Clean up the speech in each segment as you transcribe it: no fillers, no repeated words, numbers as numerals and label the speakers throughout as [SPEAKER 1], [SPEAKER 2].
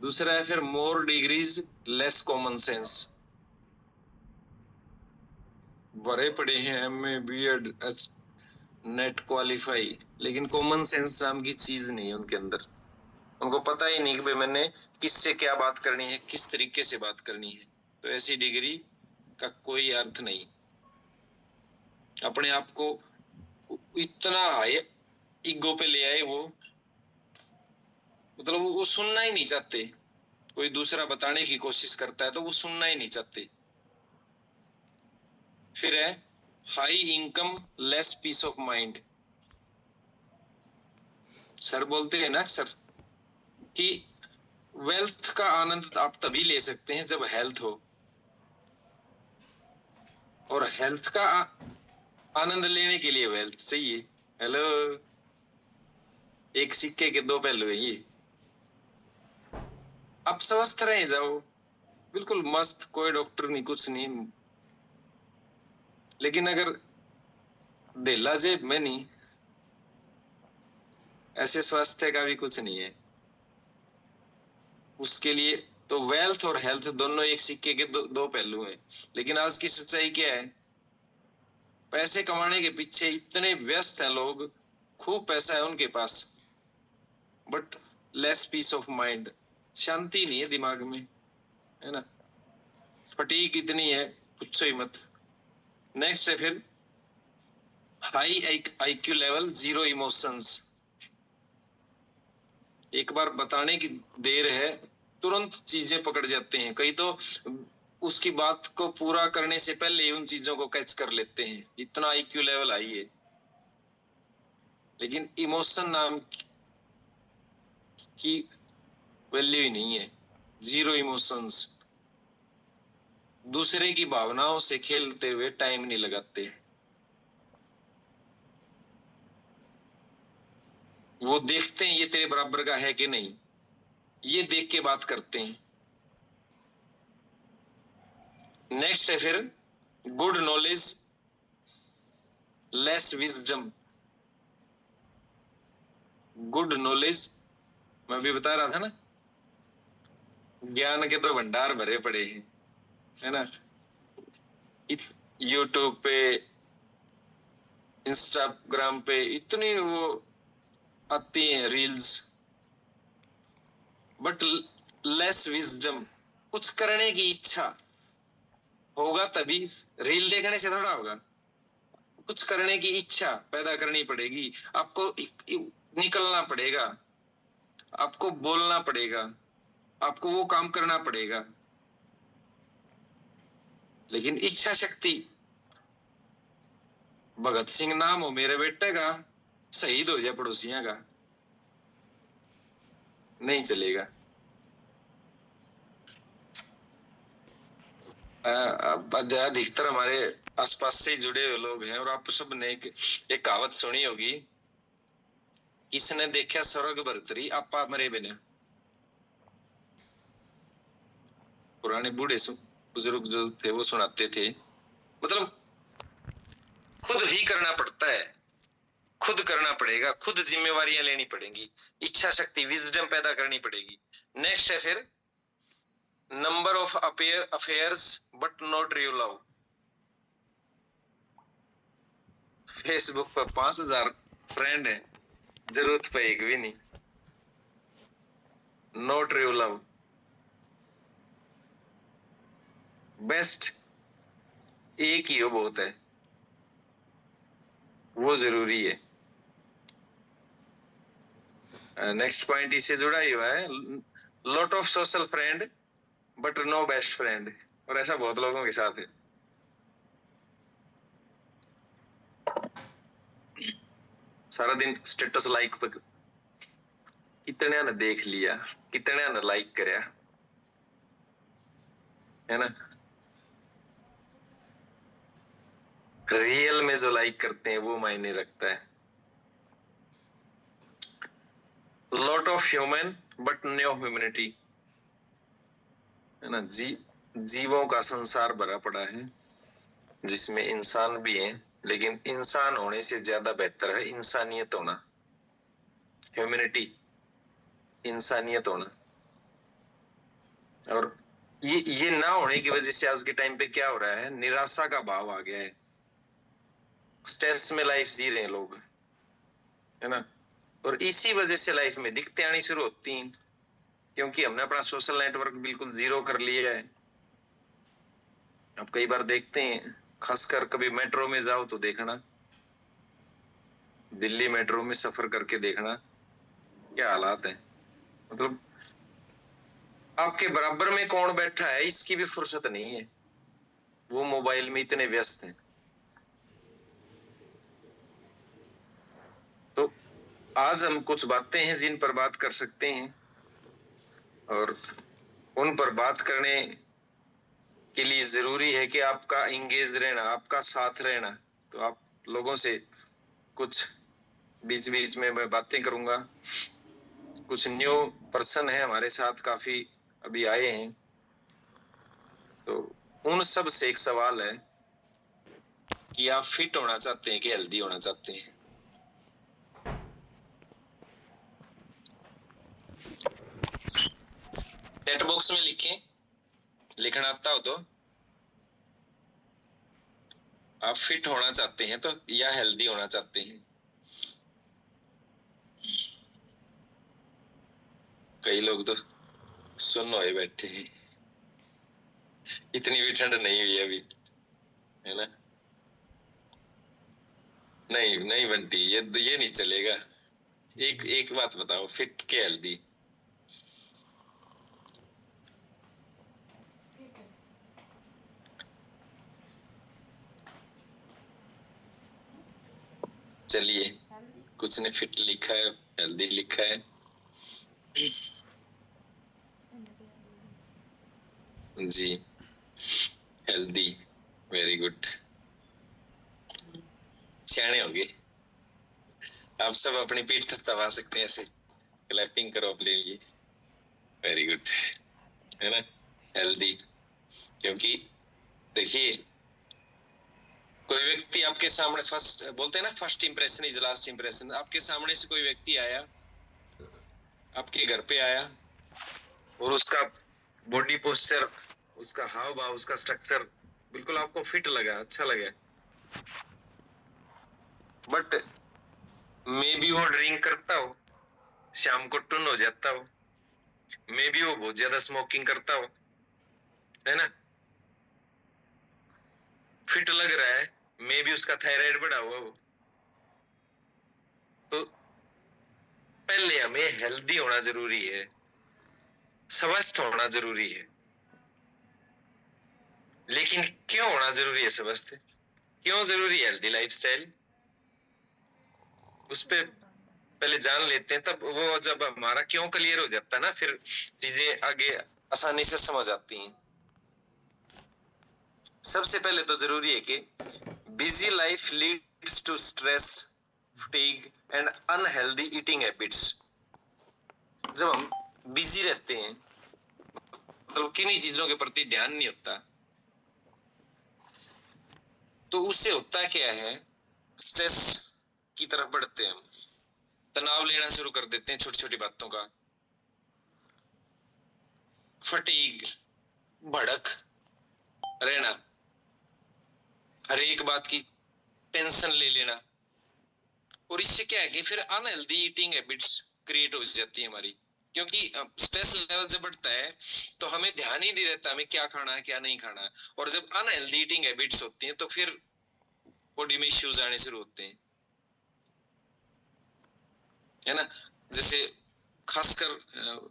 [SPEAKER 1] दूसरा है फिर मोर डिग्रीज लेस कॉमन सेंस। भरे पड़े हैं एमए बीएड नेट क्वालिफाई, लेकिन कॉमन सेंस नाम की चीज नहीं है उनके अंदर। उनको पता ही नहीं कि भाई मैंने किससे क्या बात करनी है, किस तरीके से बात करनी है। तो ऐसी डिग्री का कोई अर्थ नहीं। अपने आप को इतना हाई ईगो पे ले आए वो, मतलब वो सुनना ही नहीं चाहते। कोई दूसरा बताने की कोशिश करता है तो वो सुनना ही नहीं चाहते। फिर है high income less peace of mind. Sir बोलते हैं ना सर कि वेल्थ का आनंद आप तभी ले सकते हैं जब हेल्थ हो, और हेल्थ का आनंद लेने के लिए वेल्थ चाहिए। हेलो, एक सिक्के के दो पहलू है ये। आप स्वस्थ रहे जाओ, बिल्कुल मस्त, कोई डॉक्टर नहीं, कुछ नहीं, लेकिन अगर देला जेब में नहीं, ऐसे स्वास्थ्य का भी कुछ नहीं है। उसके लिए तो वेल्थ और हेल्थ दोनों एक सिक्के के दो पहलू हैं। लेकिन आज की सच्चाई क्या है? पैसे कमाने के पीछे इतने व्यस्त हैं लोग, खूब पैसा है उनके पास, but less peace of mind, शांति नहीं है दिमाग में, है ना। फटीक इतनी है, पूछो ही मत। नेक्स्ट है फिर high IQ level zero emotions. एक बार बताने की देर है, तुरंत चीजें पकड़ जाते हैं। कई तो उसकी बात को पूरा करने से पहले ही उन चीजों को कैच कर लेते हैं, इतना आईक्यू लेवल हाई है। लेकिन इमोशन नाम की वैल्यू ही नहीं है, जीरो इमोशंस। दूसरे की भावनाओं से खेलते हुए टाइम नहीं लगाते। वो देखते हैं ये तेरे बराबर का है कि नहीं, ये देख के बात करते हैं। नेक्स्ट है फिर good knowledge less wisdom. Good knowledge, मैं भी बता रहा था ना, ज्ञान के तो भंडार भरे पड़े हैं, है ना। यूट्यूब पे, इंस्टाग्राम पे इतनी वो आती हैं रील्स, बट लेस विजडम। कुछ करने की इच्छा होगा तभी, रील देखने से थोड़ा होगा। कुछ करने की इच्छा पैदा करनी पड़ेगी आपको, निकलना पड़ेगा, आपको बोलना पड़ेगा, आपको वो काम करना पड़ेगा। लेकिन इच्छा शक्ति, भगत सिंह नाम हो मेरे बेटे का, शहीद हो जाए पड़ोसियों का, नहीं चलेगा। अधिकतर हमारे आसपास से ही जुड़े हुए लोग हैं, और आप सब ने एक कहावत सुनी होगी, किसने देखा स्वर्ग भरतरी आपा मरे बिना। पुराने बूढ़े बुजुर्ग जो थे वो सुनाते थे। मतलब खुद ही करना पड़ता है, खुद करना पड़ेगा, खुद जिम्मेवारियां लेनी पड़ेंगी, इच्छा शक्ति विजडम पैदा करनी पड़ेगी। नेक्स्ट है फिर number of affairs but not real love. Facebook पर 5000 फ्रेंड है, जरूरत पे एक भी नहीं, नॉट रियल लव। बेस्ट एक ही हो बहुत है, वो जरूरी है। नेक्स्ट पॉइंट इससे जुड़ा ही हुआ है, lot of social friend but no best friend. और ऐसा बहुत लोगों के साथ है। सारा दिन स्टेटस लाइक पर, कितने ने देख लिया, कितने ने लाइक करया, है ना। रियल में जो लाइक करते हैं वो मायने रखता है। Lot of human but no humanity, है ना। जीवों का संसार भरा पड़ा है जिसमें इंसान भी है, लेकिन इंसान होने से ज्यादा बेहतर है इंसानियत होना, ह्यूमैनिटी, इंसानियत होना। और ये ना होने की वजह से आज के टाइम पे क्या हो रहा है, निराशा का भाव आ गया है, स्ट्रेस में लाइफ जी रहे हैं लोग, है ना। और इसी वजह से लाइफ में दिक्कतें आनी शुरू होती हैं, क्योंकि हमने अपना सोशल नेटवर्क बिल्कुल जीरो कर लिया है। अब कई बार देखते हैं, खासकर कभी मेट्रो में जाओ तो देखना, दिल्ली मेट्रो में सफर करके देखना क्या हालात है। मतलब आपके बराबर में कौन बैठा है इसकी भी फुर्सत नहीं है, वो मोबाइल में इतने व्यस्त हैं। तो आज हम कुछ बातें हैं जिन पर बात कर सकते हैं, और उन पर बात करने के लिए जरूरी है कि आपका इंगेज रहना, आपका साथ रहना। तो आप लोगों से कुछ बीच बीच में मैं बातें करूंगा। कुछ न्यू पर्सन है हमारे साथ, काफी अभी आए हैं, तो उन सब से एक सवाल है कि आप फिट होना चाहते हैं कि हेल्दी होना चाहते हैं। चैट बॉक्स में लिखें, लिखना आता हो तो। आप फिट होना चाहते हैं तो या हेल्दी होना चाहते हैं। कई लोग तो सुन्न हुए बैठे हैं, इतनी भी ठंड नहीं हुई अभी, है ना। नहीं नहीं बनती, ये नहीं चलेगा। एक एक बात बताओ, फिट के हेल्दी। चलिए, कुछ ने फिट लिखा है, हेल्दी लिखा है। जी, हेल्दी, वेरी गुड, सियाने हो गए। आप सब अपनी पीठ थपथपा सकते हैं, ऐसे क्लैपिंग करो अपने लिए, वेरी गुड, है ना। हेल्दी, क्योंकि देखिए, कोई व्यक्ति आपके सामने, फर्स्ट बोलते हैं ना, first impression is last impression. आपके सामने से कोई व्यक्ति आया, आपके घर पे आया, और उसका बॉडी पोस्चर, उसका हाव भाव, उसका स्ट्रक्चर बिल्कुल आपको फिट लगा, अच्छा लगा, बट मे बी वो ड्रिंक करता हो, शाम को टुन हो जाता हो, मे बी वो बहुत ज्यादा स्मोकिंग करता हो, है ना। फिट लग रहा है, मे बी उसका थायराइड बढ़ा हुआ हो। तो पहले हमें हेल्दी होना जरूरी है, स्वस्थ होना जरूरी है। लेकिन क्यों होना जरूरी है स्वस्थ, क्यों जरूरी है हेल्दी लाइफस्टाइल, उस पे पहले जान लेते हैं, तब वो जब हमारा क्यों क्लियर हो जाता है ना, फिर चीजें आगे आसानी से समझ आती हैं। सबसे पहले तो जरूरी है कि busy life leads to stress, fatigue and unhealthy eating habits. जब हम बिजी रहते हैं तो किन्हीं चीजों के प्रति ध्यान नहीं होता, तो उससे होता क्या है, स्ट्रेस की तरफ बढ़ते हैं हम, तनाव लेना शुरू कर देते हैं छोटी छोटी बातों का, फटीग, भड़क रहना, हर एक बात की टेंशन ले लेना। और इससे क्या है कि फिर अनहेल्दी ईटिंग हैबिट्स क्रिएट हो जाती है हमारी, क्योंकि स्ट्रेस लेवल जब बढ़ता है तो हमें ध्यान ही नहीं रहता हमें क्या खाना है क्या नहीं खाना है। और जब अनहेल्दी ईटिंग हैबिट्स होती हैं तो फिर बॉडी में इश्यूज आने शुरू होते हैं, है ना। जैसे खासकर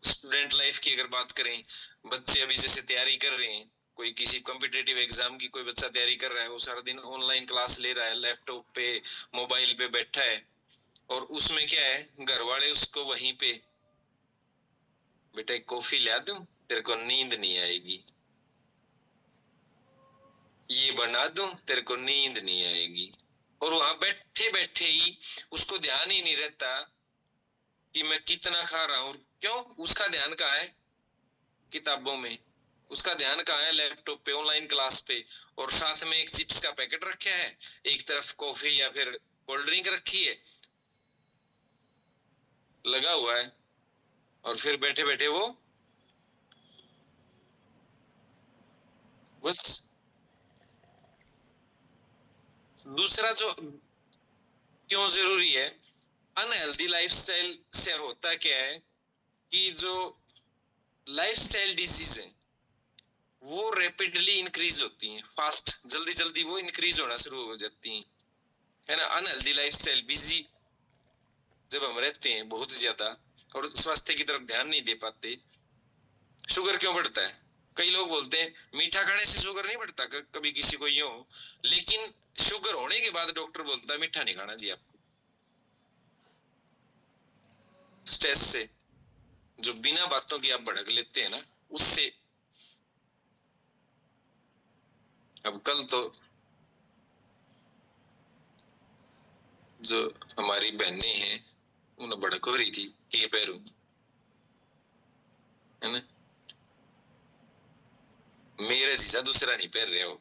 [SPEAKER 1] स्टूडेंट लाइफ की अगर बात करें, बच्चे अभी जैसे तैयारी कर रहे हैं, कोई किसी कॉम्पिटेटिव एग्जाम की कोई बच्चा तैयारी कर रहा है, वो सारा दिन ऑनलाइन क्लास ले रहा है, लैपटॉप पे, मोबाइल पे बैठा है, और उसमें क्या है, घर वाले उसको वहीं पे, बेटा एक कॉफी ला दूं, तेरे को नींद नहीं आएगी, ये बना दूं, तेरे को नींद नहीं आएगी। और वहां बैठे बैठे ही उसको ध्यान ही नहीं रहता कि मैं कितना खा रहा हूं, क्यों, उसका ध्यान कहाँ है, किताबों में, उसका ध्यान कहाँ है, लैपटॉप पे, ऑनलाइन क्लास पे, और साथ में एक चिप्स का पैकेट रखा है, एक तरफ कॉफी या फिर कोल्ड ड्रिंक रखी है, लगा हुआ है, और फिर बैठे बैठे वो बस। दूसरा जो क्यों जरूरी है, अनहेल्दी लाइफस्टाइल से होता क्या है कि जो लाइफस्टाइल डिजीज है वो रैपिडली इंक्रीज होती हैं, फास्ट, जल्दी जल्दी वो इंक्रीज होना शुरू हो जाती हैं, है ना। अनहेल्दी लाइफस्टाइल, बिजी जब हम रहते हैं बहुत ज्यादा और स्वास्थ्य की तरफ ध्यान नहीं दे पाते, शुगर क्यों बढ़ता है? कई लोग बोलते हैं मीठा खाने से शुगर नहीं बढ़ता, कभी किसी को यूं, लेकिन शुगर होने के बाद डॉक्टर बोलता है मीठा नहीं खाना जी आपको। स्ट्रेस से, जो बिना बातों की आप भड़क लेते हैं ना, उससे। अब कल तो जो हमारी बहनें हैं उन्हें भड़क हो रही थी के पैरों, है ना, मेरे जैसा दूसरा नहीं पैर रहे हो,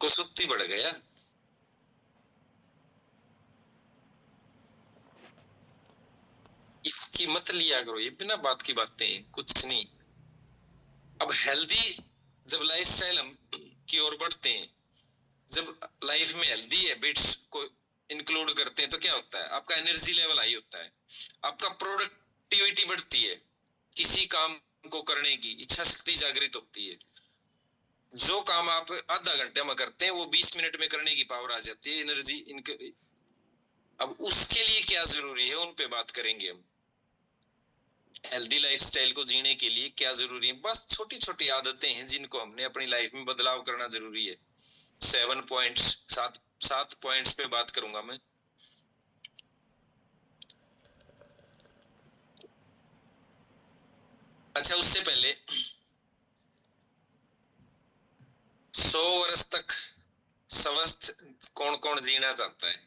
[SPEAKER 1] को सुत्ती बढ़ गया। इसकी मत लिया करो, ये बिना बात की बातें, कुछ नहीं। अब हेल्दी जब लाइफस्टाइल हम की ओर बढ़ते हैं, जब लाइफ में हेल्दी हैबिट्स को इंक्लूड करते हैं तो क्या होता है, आपका एनर्जी लेवल हाई होता है, आपका प्रोडक्टिविटी बढ़ती है, किसी काम को करने की इच्छा शक्ति जागृत होती है, जो काम आप आधा घंटे में करते हैं वो 20 मिनट में करने की पावर आ जाती है, एनर्जी। अब उसके लिए क्या जरूरी है उन पे बात करेंगे हम। हेल्दी लाइफस्टाइल को जीने के लिए क्या जरूरी है, बस छोटी छोटी आदतें हैं जिनको हमने अपनी लाइफ में बदलाव करना जरूरी है। 7 पॉइंट्स, 7 पॉइंट्स पे बात करूंगा मैं। अच्छा, उससे पहले 100 वर्ष तक स्वस्थ कौन कौन जीना चाहता है?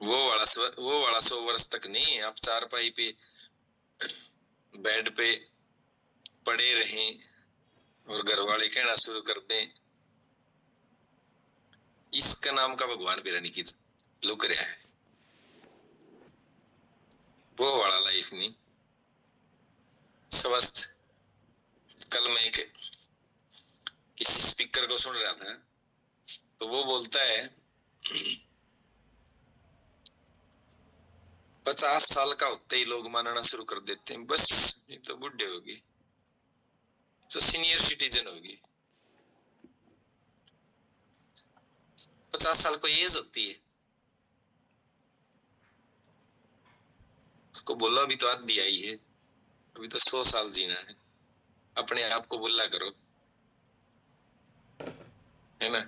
[SPEAKER 1] वो वाला 100 वर्ष तक नहीं, आप चारपाई पे बेड पे पड़े रहें और घर वाले कहना शुरू कर दें इसका नाम का भगवान बिरानी की लुक रहा है, वो वाला लाइफ नहीं। स्वस्थ, कल मैं किसी स्पीकर को सुन रहा था तो वो बोलता है 50 साल का होते ही लोग मानना शुरू कर देते हैं बस ये तो बुढ़े होगी, तो सीनियर सिटीजन होगी। 50 साल को एज होती है, उसको बोला अभी तो आधी आई है, अभी तो 100 साल जीना है, अपने आप को बोला करो, है ना।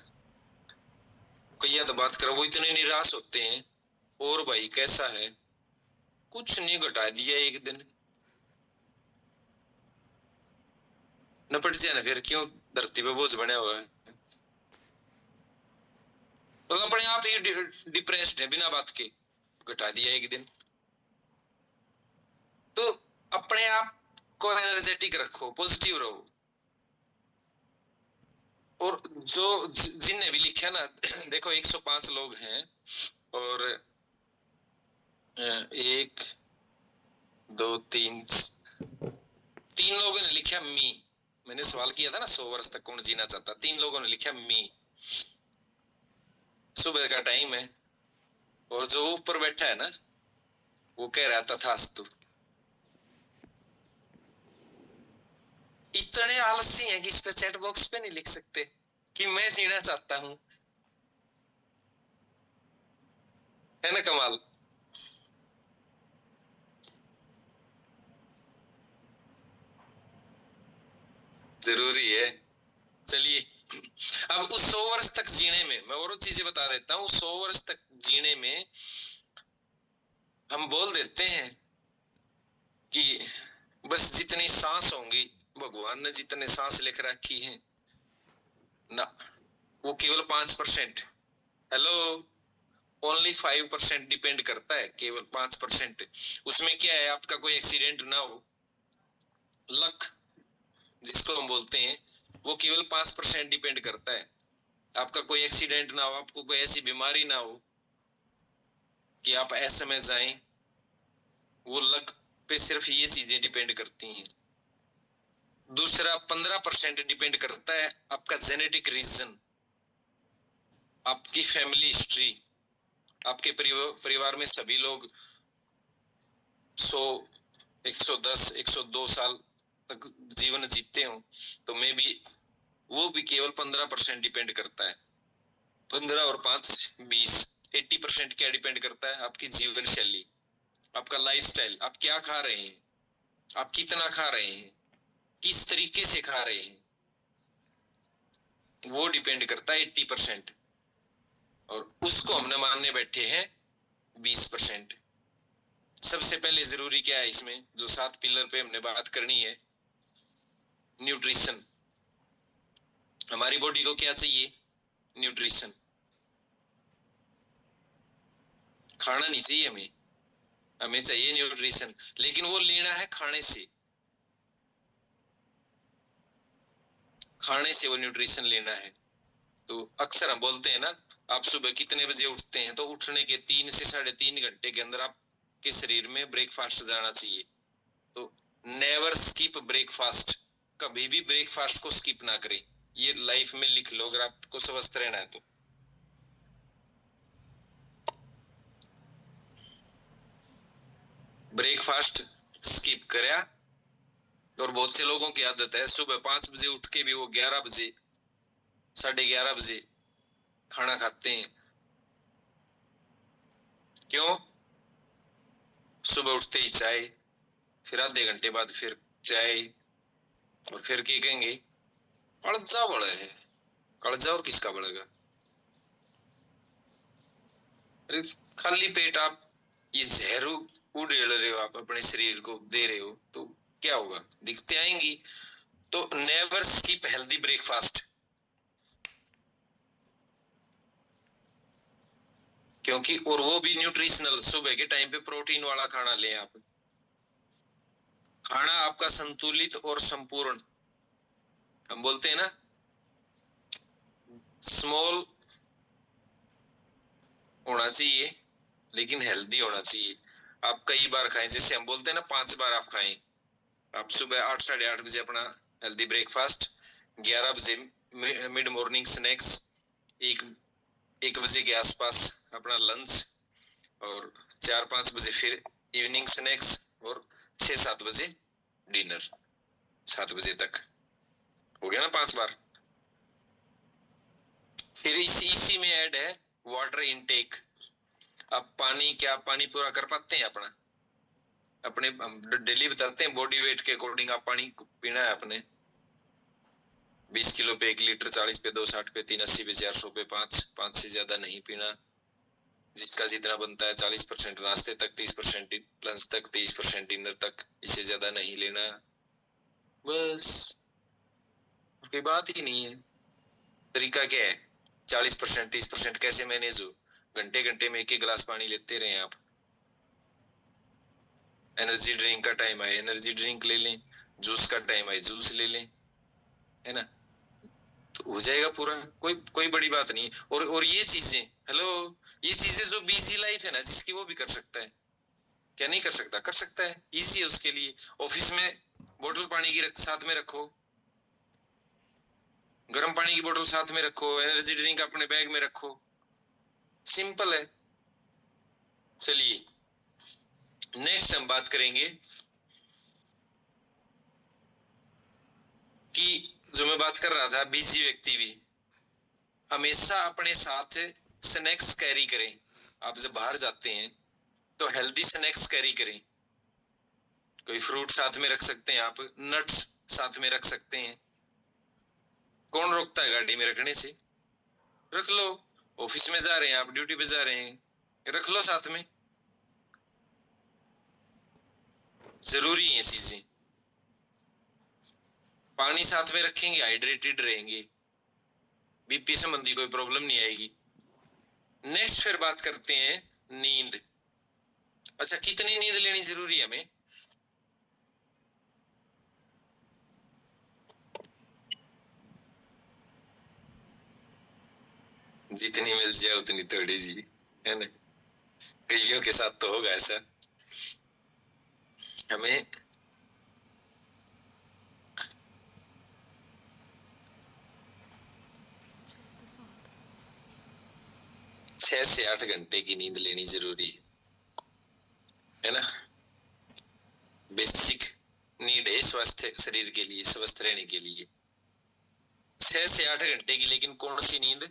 [SPEAKER 1] कोई तो बात करो, वो इतने निराश होते हैं, और भाई कैसा है, कुछ नहीं, घटा दिया एक दिन, निपट जाए ना, फिर क्यों धरती पे बोझ बना हुआ है। तो अपने आप ही डिप्रेस्ड है बिना बात के, घटा दिया एक दिन। तो अपने आप को एनर्जेटिक रखो, पॉजिटिव रहो। और जो जिनने भी लिखा ना देखो 105 लोग हैं और 1 2 3 लोगों ने लिखा मी। मैंने सवाल किया था ना 100 वर्ष तक कौन जीना चाहता, 3 लोगों ने लिखा मी। सुबह का टाइम है और जो ऊपर बैठा है ना वो कह रहा तथास्तु। इतने आलसी हैं कि इस पे चैट बॉक्स पे नहीं लिख सकते कि मैं जीना चाहता हूं, है ना कमाल। जरूरी है। चलिए, अब उस 100 वर्ष तक जीने में मैं और चीजें बता देता हूँ। 100 वर्ष तक जीने में हम बोल देते हैं कि बस जितनी सांस होंगी, भगवान ने जितने सांस लिख रखी है ना, वो केवल 5%, हेलो, ओनली 5% डिपेंड करता है, केवल 5%। उसमें क्या है, आपका कोई एक्सीडेंट ना हो, लक जिसको हम बोलते हैं, वो केवल 5% डिपेंड करता है। आपका कोई एक्सीडेंट ना हो, आपको कोई ऐसी बीमारी ना हो कि आप ऐसे में जाएं, वो लक पे सिर्फ ये चीजें डिपेंड करती हैं। दूसरा 15% डिपेंड करता है आपका जेनेटिक रीजन, आपकी फैमिली हिस्ट्री, आपके परिवार में सभी लोग 100, 110, 102 साल तक जीवन जीते हो, तो मे भी वो भी केवल 15% डिपेंड करता है। 15 और 5 20, 80% क्या डिपेंड करता है? आपकी जीवन शैली, आपका लाइफस्टाइल, आप क्या खा रहे हैं, आप कितना खा रहे हैं, किस तरीके से खा रहे हैं, वो डिपेंड करता है 80%। और उसको हमने मानने बैठे हैं 20%। सबसे पहले जरूरी क्या है इसमें, जो 7 पिलर पे हमने बात करनी है, न्यूट्रिशन। हमारी बॉडी को क्या चाहिए? न्यूट्रिशन। खाना नहीं चाहिए हमें, हमें चाहिए न्यूट्रिशन, लेकिन वो लेना है खाने से, खाने से वो न्यूट्रिशन लेना है। तो अक्सर हम बोलते हैं ना, आप सुबह कितने बजे उठते हैं? तो उठने के 3 से 3.5 घंटे के अंदर आपके शरीर में ब्रेकफास्ट जाना चाहिए। तो नेवर स्किप ब्रेकफास्ट, कभी भी ब्रेकफास्ट को स्किप ना करें। ये लाइफ में लिख लो अगर आपको स्वस्थ रहना है तो। ब्रेकफास्ट स्किप करया, और बहुत से लोगों की आदत है सुबह 5 बजे उठ के भी वो 11 बजे 11:30 बजे खाना खाते हैं। क्यों? सुबह उठते ही चाय, फिर आधे घंटे बाद फिर चाय, और फिर क्या कहेंगे? कड़जा बड़ा है। कड़जा और किसका बढ़ेगा? अरे खाली पेट आप ये जहर उड़ेल रहे हो, आप अपने शरीर को दे रहे हो, तो क्या होगा? दिक्कतें आएंगी। तो नेवर स्किप हेल्दी ब्रेकफास्ट, क्योंकि और वो भी न्यूट्रिशनल। सुबह के टाइम पे प्रोटीन वाला खाना लें आप। खाना आपका संतुलित और संपूर्ण, हम बोलते हैं ना स्मॉल होना चाहिए लेकिन हेल्दी होना चाहिए। आप कई बार खाएं, जैसे हम बोलते हैं ना 5 बार आप खाएं। आप सुबह 8, 8:30 बजे अपना हेल्दी ब्रेकफास्ट, 11 बजे मिड मॉर्निंग स्नैक्स, 1 बजे के आसपास अपना लंच, और 4-5 बजे फिर इवनिंग स्नैक्स, और 6-7 बजे डिनर। 7 बजे तक हो गया ना 5 बार। फिर इसी में ऐड है वाटर इनटेक। आप पानी पूरा कर पाते हैं अपना? अपने डेली बताते हैं बॉडी वेट के अकॉर्डिंग आप पानी पीना है अपने। 20 किलो पे 1 लीटर, 40 पे 2, 60 पे 3, 80 पे 4, 100 पे 5 से ज्यादा नहीं पीना। जिसका जितना बनता है 40% नाश्ते तक, 30% लंच तक, 30% डिनर तक, इससे ज्यादा नहीं लेना। बस कोई बात ही नहीं है। तरीका क्या है? 40%, 30% कैसे मैनेज हो? घंटे घंटे में 1 गिलास पानी लेते रहे आप। एनर्जी ड्रिंक का टाइम आए एनर्जी ड्रिंक ले लें, जूस का टाइम आए जूस ले लें, है ना? तो हो जाएगा पूरा। कोई बड़ी बात नहीं। और ये चीजें, हेलो, ये चीजें जो बिजी लाइफ है ना जिसकी, वो भी कर सकता है। क्या नहीं कर सकता? कर सकता है, इजी है उसके लिए। ऑफिस में बोतल पानी की साथ में रखो, गर्म पानी की बोतल साथ में रखो, एनर्जी ड्रिंक अपने बैग में रखो, सिंपल है। चलिए नेक्स्ट हम बात करेंगे कि जो मैं बात कर रहा था, बिजी व्यक्ति भी हमेशा अपने साथ स्नैक्स कैरी करें। आप जब बाहर जाते हैं तो हेल्दी स्नैक्स कैरी करें। कोई फ्रूट साथ में रख सकते हैं आप, नट्स साथ में रख सकते हैं। कौन रोकता है गाड़ी में रखने से? रख लो। ऑफिस में जा रहे हैं आप, ड्यूटी पे जा रहे हैं, रख लो साथ में। जरूरी है चीजें। पानी साथ में रखेंगे, हाइड्रेटेड रहेंगे, बीपी संबंधी कोई प्रॉब्लम नहीं आएगी। नेक्स्ट फिर बात करते हैं नींद। अच्छा, कितनी नींद लेनी जरूरी है हमें? जितनी मिल जाए उतनी थोड़ी जी, है ना? कईयों के साथ तो होगा ऐसा। हमें 6 से 8 घंटे की नींद लेनी जरूरी है ना। बेसिक नीड है स्वस्थ शरीर के लिए, स्वस्थ रहने के लिए 6 से 8 घंटे की। लेकिन कौन सी नींद?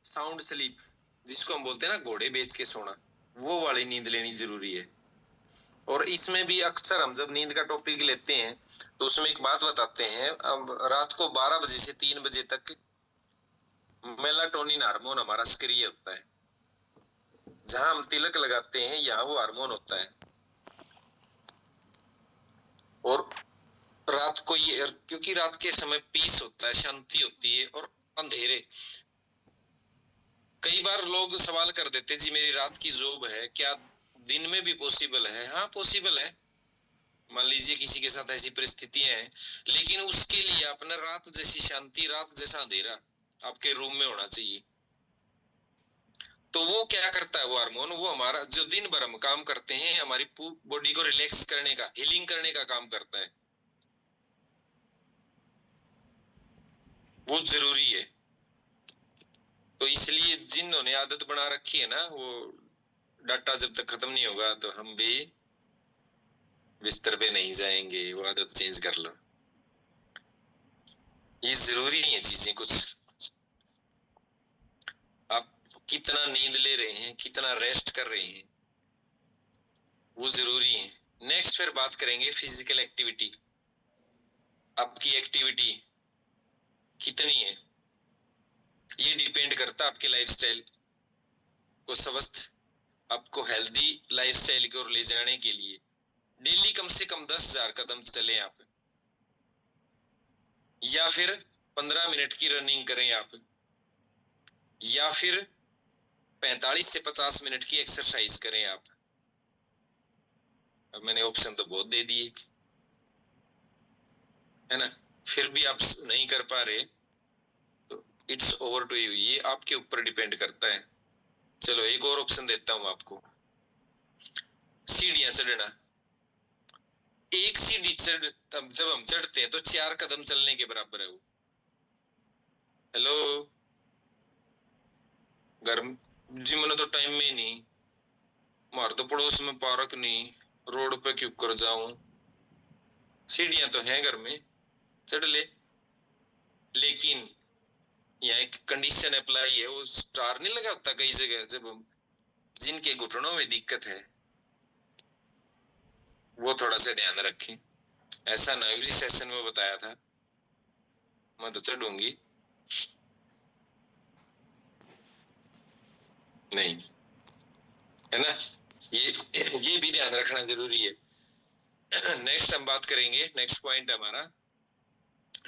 [SPEAKER 1] साउंड स्लीप, जिसको हम बोलते हैं ना घोड़े बेच के सोना, वो वाली नींद लेनी जरूरी है। और इसमें भी अक्सर हम जब नींद का टॉपिक लेते हैं तो उसमें एक बात बताते हैं, अब रात को 12 बजे से 3 बजे तक मेलाटोनिन हार्मोन हमारा सक्रिय होता है। जहां हम तिलक लगाते हैं यहाँ वो हार्मोन होता है। और रात को ये, क्योंकि रात के समय पीस होता है, शांति होती है और अंधेरे। कई बार लोग सवाल कर देते जी मेरी रात की जॉब है, क्या दिन में भी पॉसिबल है? हाँ पॉसिबल है, मान लीजिए किसी के साथ ऐसी परिस्थितियां हैं, लेकिन उसके लिए अपना रात जैसी शांति, रात जैसा अंधेरा आपके रूम में होना चाहिए। तो वो क्या करता है वो हार्मोन, वो हमारा जो दिन भर हम काम करते हैं, हमारी बॉडी को रिलैक्स करने का, हीलिंग करने का काम करता है। वो जरूरी है। तो इसलिए जिन्होंने आदत बना रखी है ना, वो डाटा जब तक खत्म नहीं होगा तो हम भी बिस्तर पे नहीं जाएंगे। वो आदत चेंज कर लो, ये जरूरी है चीजें कुछ। आप कितना नींद ले रहे हैं, कितना रेस्ट कर रहे हैं, वो जरूरी है। नेक्स्ट फिर बात करेंगे फिजिकल एक्टिविटी। आपकी एक्टिविटी कितनी है ये डिपेंड करता है आपके लाइफस्टाइल को स्वस्थ, आपको हेल्दी लाइफस्टाइल की ओर ले जाने के लिए डेली कम से कम 10,000 कदम चलें आप, या फिर 15 मिनट की रनिंग करें आप, या फिर 45 से 50 मिनट की एक्सरसाइज करें आप। अब मैंने ऑप्शन तो बहुत दे दिए है ना, फिर भी आप नहीं कर पा रहे तो इट्स ओवर टू यू, ये आपके ऊपर डिपेंड करता है। चलो एक और ऑप्शन देता हूं आपको, सीढ़ियां चढ़ना। एक सीढ़ी चढ़, तब जब हम चढ़ते हैं तो 4 कदम चलने के बराबर है वो। हेलो, घर जी मैंने तो टाइम में ही नहीं, हमारे तो पड़ोस में पार्क नहीं, रोड पे क्यों कर जाऊं, सीढ़ियां तो हैं घर में, चढ़ ले। लेकिन यहाँ एक कंडीशन अप्लाई है, वो स्टार नहीं लगा होता कई जगह, जब जिनके घुटनों में दिक्कत है वो थोड़ा सा ध्यान रखें। ऐसा ना उसी सेशन में बताया था, मैं तो चढ़ूंगी नहीं, है ना। ये भी ध्यान रखना जरूरी है। नेक्स्ट हम बात करेंगे, नेक्स्ट पॉइंट हमारा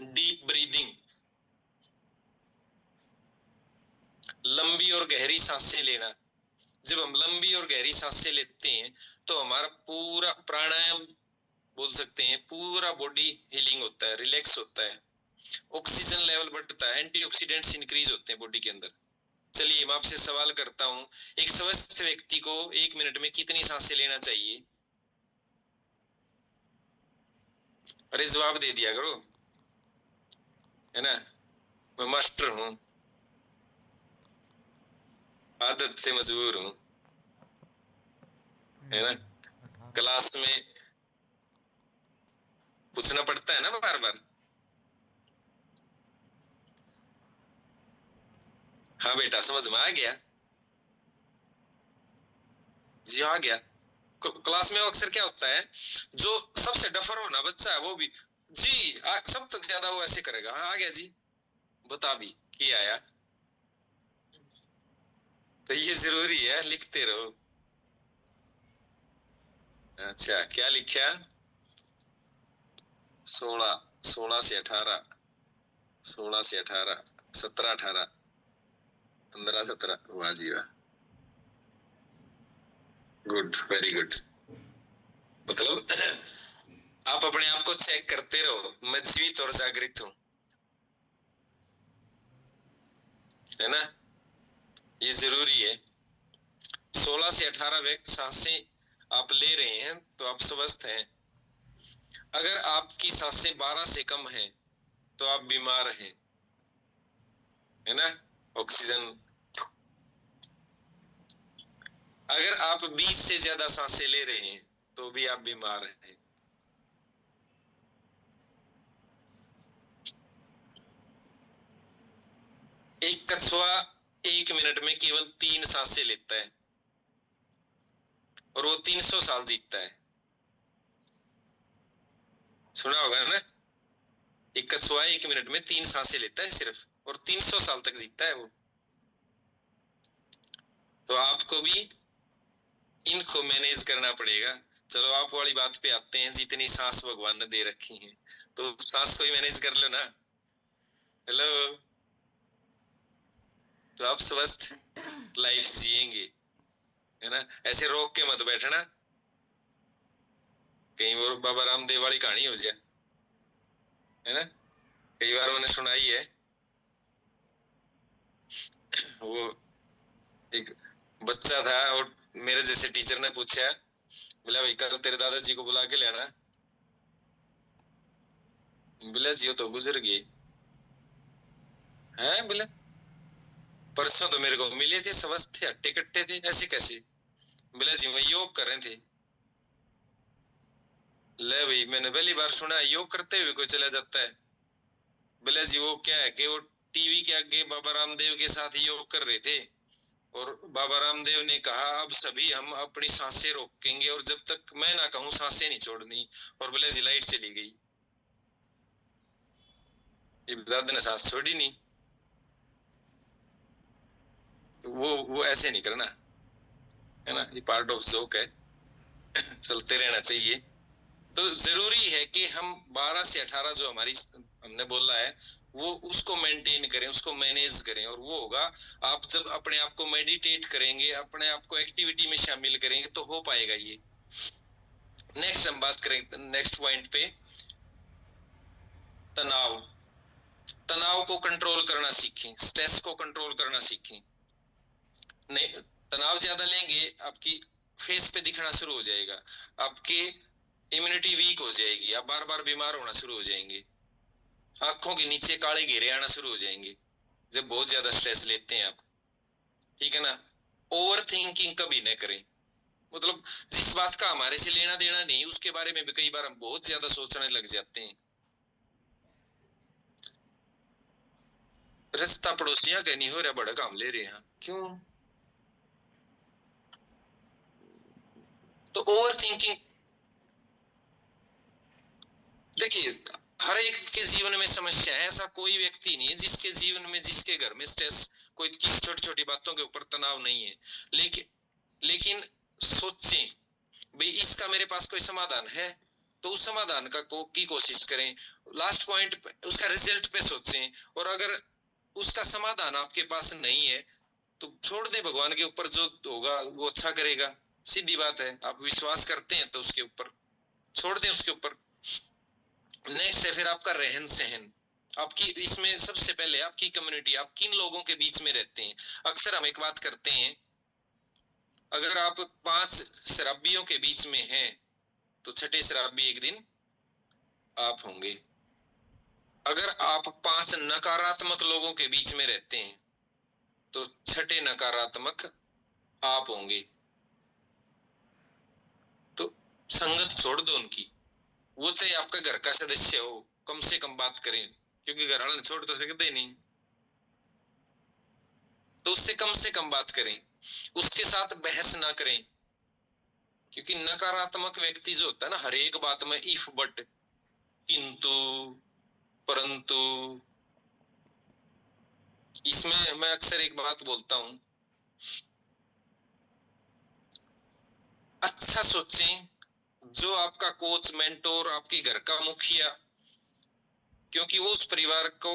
[SPEAKER 1] डीप ब्रीदिंग। लंबी और गहरी सांसें लेना। जब हम लंबी और गहरी सांसें लेते हैं तो हमारा पूरा प्राणायाम बोल सकते हैं, पूरा बॉडी हीलिंग होता है, रिलैक्स होता है, ऑक्सीजन लेवल बढ़ता है, एंटीऑक्सीडेंट्स इंक्रीज होते हैं बॉडी के अंदर। चलिए मैं आपसे सवाल करता हूं, एक स्वस्थ व्यक्ति को 1 मिनट में कितनी सांसें लेना चाहिए? अरे जवाब दे दिया करो, है ना, मैं मास्टर हूं, आदत से मजबूर हूं, है ना। क्लास में पूछना पड़ता है ना बार बार। हाँ बेटा समझ में आ गया जी, आ गया। क्लास में अक्सर क्या होता है, जो सबसे डफर हो ना बच्चा है वो भी जी सब तक ज्यादा वो ऐसे करेगा, हाँ आ गया जी, बता भी कि आया। तो ये जरूरी है, लिखते रहो। अच्छा क्या लिखा? 16, 16 से 18, 16 से 18, 17, 18, 15, 17, वाह जी वाह, गुड, वेरी गुड। मतलब आप अपने आप को चेक करते रहो, मैं जीवित और जागृत हूं, है ना, ये जरूरी है। 16 से 18 सांसें आप ले रहे हैं तो आप स्वस्थ हैं। अगर आपकी सांसें 12 से कम है तो आप बीमार हैं, है ना। ऑक्सीजन, अगर आप 20 से ज्यादा सांसें ले रहे हैं तो भी आप बीमार हैं। एक कछुआ 1 मिनट में केवल 3 सांसें लेता है और वो 300 साल जीतता है। सुना होगा ना, एक कछुआ 1 मिनट में 3 सांसें लेता है सिर्फ, और 300 साल तक जीतता है वो। तो आपको भी इनको मैनेज करना पड़ेगा। चलो आप वाली बात पे आते हैं, जितनी सांस भगवान ने दे रखी है तो सांस को ही मैनेज कर लो ना। हेलो, तो आप स्वस्थ लाइफ जिएंगे, है ना। ऐसे रोक के मत बैठना, कहीं वो बाबा रामदेव वाली कहानी हो जाए, है ना। कई बार मैंने सुनाई है। वो एक बच्चा था और मेरे जैसे टीचर ने पूछा, बोला भाई कल तेरे दादाजी को बुला के लाना। बोला जी वो तो गुजर गए हैं। बोला परसों तो मेरे को मिले थे, स्वस्थ थे, हट्टे कट्टे थे, ऐसे कैसे। बोला जी मैं योग कर रहे थे। ले भाई मैंने पहली बार सुना योग करते हुए कोई चला जाता है। बोला जी वो क्या है कि वो टीवी के आगे बाबा रामदेव के साथ योग कर रहे थे और बाबा रामदेव ने कहा अब सभी हम अपनी सांसें रोकेंगे और जब तक मैं ना कहूं सांसें नहीं छोड़नी। और बोले जी लाइट चली गई। ये दादा ने सांस छोड़ी नहीं। तो वो ऐसे नहीं करना, है ना। ये पार्ट ऑफ जोक है, चलते रहना चाहिए। तो जरूरी है कि हम 12 से 18 जो हमारी हमने बोला है वो उसको मेंटेन करें, उसको मैनेज करें। और वो होगा आप जब अपने आप को मेडिटेट करेंगे, अपने आप को एक्टिविटी में शामिल करेंगे तो हो पाएगा ये। नेक्स्ट हम बात करें नेक्स्ट पॉइंट पे, तनाव। तनाव को कंट्रोल करना सीखें, स्ट्रेस को कंट्रोल करना सीखें। नहीं, तनाव ज्यादा लेंगे आपकी फेस पे दिखना शुरू हो जाएगा, आपके इम्यूनिटी वीक हो जाएगी, आप बार बार बीमार होना शुरू हो जाएंगे, आंखों के नीचे काले घेरे आना शुरू हो जाएंगे जब बहुत ज्यादा स्ट्रेस लेते हैं आप। ठीक है ना। ओवर थिंकिंग कभी न करें, मतलब जिस बात का हमारे से लेना देना नहीं उसके बारे में भी कई बार हम बहुत ज्यादा सोचने लग जाते हैं। रास्ता पड़ोसियां का नहीं हो रहा, बड़ा काम ले रहे हैं, क्यों। तो ओवर थिंकिंग, देखिए हर एक के जीवन में समस्या है, ऐसा कोई व्यक्ति नहीं है जिसके जीवन में, जिसके घर में स्ट्रेस, कोई किसी छोटी छोटी बातों के ऊपर तनाव नहीं है। लेकिन सोचें भाई इसका मेरे पास कोई समाधान है तो उस समाधान की कोशिश करें। लास्ट पॉइंट उसका रिजल्ट पे सोचें, और अगर उसका समाधान आपके पास नहीं है तो छोड़ दे भगवान के ऊपर, जो होगा वो अच्छा करेगा। सीधी बात है, आप विश्वास करते हैं तो उसके ऊपर छोड़ दें, उसके ऊपर। नेक्स्ट है फिर आपका रहन सहन। आपकी इसमें सबसे पहले आपकी कम्युनिटी, आप किन लोगों के बीच में रहते हैं। अक्सर हम एक बात करते हैं, अगर आप 5 शराबियों के बीच में हैं तो छठे शराबी एक दिन आप होंगे। अगर आप 5 नकारात्मक लोगों के बीच में रहते हैं तो छठे नकारात्मक आप होंगे। तो संगत छोड़ दो उनकी, वो चाहे आपका घर का सदस्य हो, कम से कम बात करें, क्योंकि घर वाले छोड़ तो सकते नहीं, तो उससे कम बात करें, उसके साथ बहस ना करें। क्योंकि नकारात्मक व्यक्ति जो होता है ना, हर एक बात में इफ बट, किंतु, परंतु। इसमें मैं अक्सर एक बात बोलता हूं, अच्छा सोचें। जो आपका कोच, मेंटोर, आपके घर का मुखिया, क्योंकि वो उस परिवार को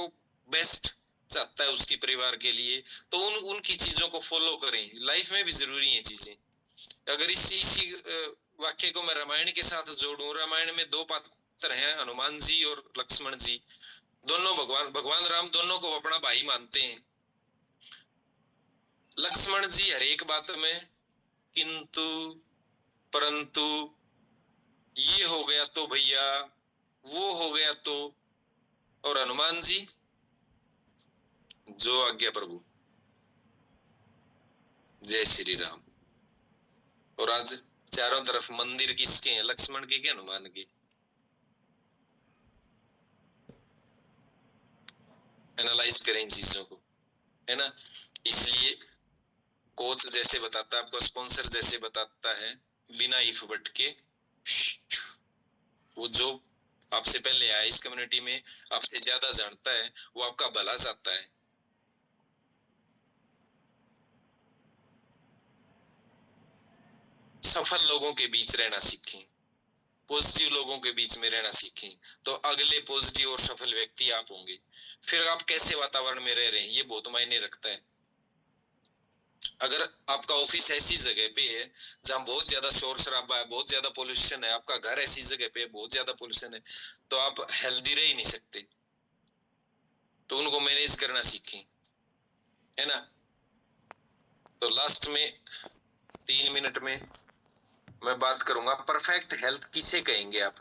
[SPEAKER 1] बेस्ट चाहता है उसकी परिवार के लिए, तो उनकी चीजों को फॉलो करें। लाइफ में भी जरूरी है चीजें। अगर इसी वाक्य को मैं रामायण के साथ जोड़ूं, रामायण में 2 पात्र हैं, हनुमान जी और लक्ष्मण जी। दोनों भगवान राम दोनों को अपना भाई मानते हैं। लक्ष्मण जी हर एक बात में किंतु, परंतु ये हो गया तो भैया, वो हो गया तो, और हनुमान जी जो आज्ञा प्रभु। जय श्री राम। और आज चारों तरफ मंदिर किसके हैं? लक्ष्मण के क्या हनुमान के? एनालाइज करें इन चीजों को, है ना। इसलिए कोच जैसे बताता है आपको, स्पॉन्सर जैसे बताता है, बिना इफ बट के, वो जो आपसे पहले आया इस कम्युनिटी में, आपसे ज्यादा जानता है, वो आपका भला चाहता है। सफल लोगों के बीच रहना सीखें, पॉजिटिव लोगों के बीच में रहना सीखें, तो अगले पॉजिटिव और सफल व्यक्ति आप होंगे। फिर आप कैसे वातावरण में रह रहे हैं ये बहुत मायने रखता है। अगर आपका ऑफिस ऐसी जगह पे है जहां बहुत ज्यादा शोर शराबा है, बहुत ज्यादा पोल्यूशन है, आपका घर ऐसी जगह पे है बहुत ज्यादा पोल्यूशन है, तो आप हेल्दी रह ही नहीं सकते। तो उनको मैनेज करना सीखें, है ना। तो लास्ट में 3 मिनट में मैं बात करूंगा, परफेक्ट हेल्थ किसे कहेंगे आप।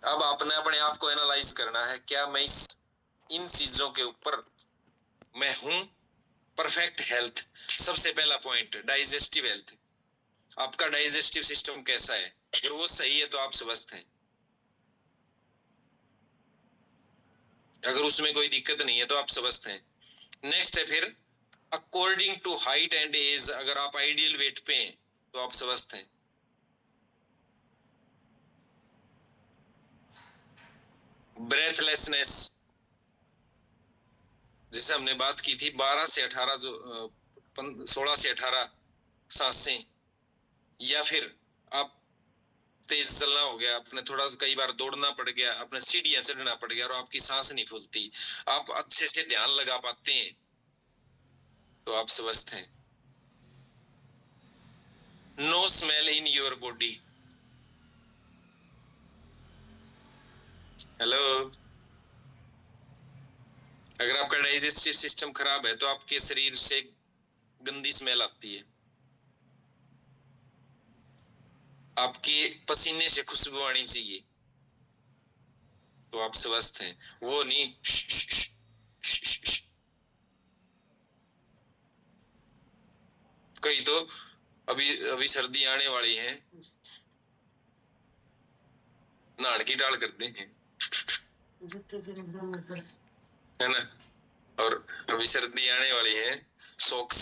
[SPEAKER 1] अब आपने अपने आप को एनालाइज करना है, क्या मैं इन चीजों के ऊपर मैं हूं। परफेक्ट हेल्थ, सबसे पहला पॉइंट डाइजेस्टिव हेल्थ। आपका डाइजेस्टिव सिस्टम कैसा है? अगर वो सही है तो आप स्वस्थ हैं। अगर उसमें कोई दिक्कत नहीं है तो आप स्वस्थ हैं। नेक्स्ट है फिर according to height and age, अगर आप आइडियल वेट पे हैं तो आप स्वस्थ हैं। ब्रेथलेसनेस, जैसे हमने बात की थी 12 से 18 जो 16 से 18 सांसें, या फिर आप तेज चलना हो गया, आपने थोड़ा कई बार दौड़ना पड़ गया, आपने सीढ़ियां चढ़ना पड़ गया और आपकी सांस नहीं फूलती, आप अच्छे से ध्यान लगा पाते हैं तो आप स्वस्थ हैं। No smell in your body. Hello, अगर आपका डाइजेस्टिव सिस्टम खराब है तो आपके शरीर से गंदी स्मेल आती है, आपके पसीने से खुशबू आनी चाहिए तो आप स्वस्थ हैं। वो नहीं कई तो अभी अभी सर्दी आने वाली है, नहान की टाल करते हैं, है ना। और अभी सर्दी आने वाली है, सॉक्स,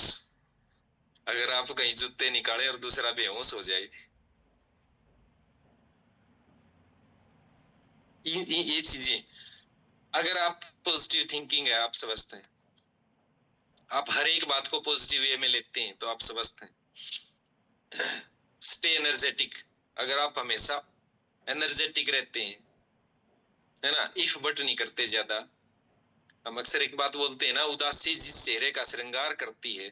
[SPEAKER 1] अगर आप कहीं जूते निकाले और दूसरा बेहोश हो जाए, ये चीजें, अगर आप पॉजिटिव थिंकिंग है आप स्वस्थ हैं। आप हर एक बात को पॉजिटिव वे में लेते हैं तो आप स्वस्थ हैं। स्टे एनर्जेटिक, अगर आप हमेशा एनर्जेटिक रहते हैं, है ना, इफ बट नहीं करते ज्यादा। हम अक्सर एक बात बोलते हैं ना, उदासी जिस चेहरे का श्रृंगार करती है,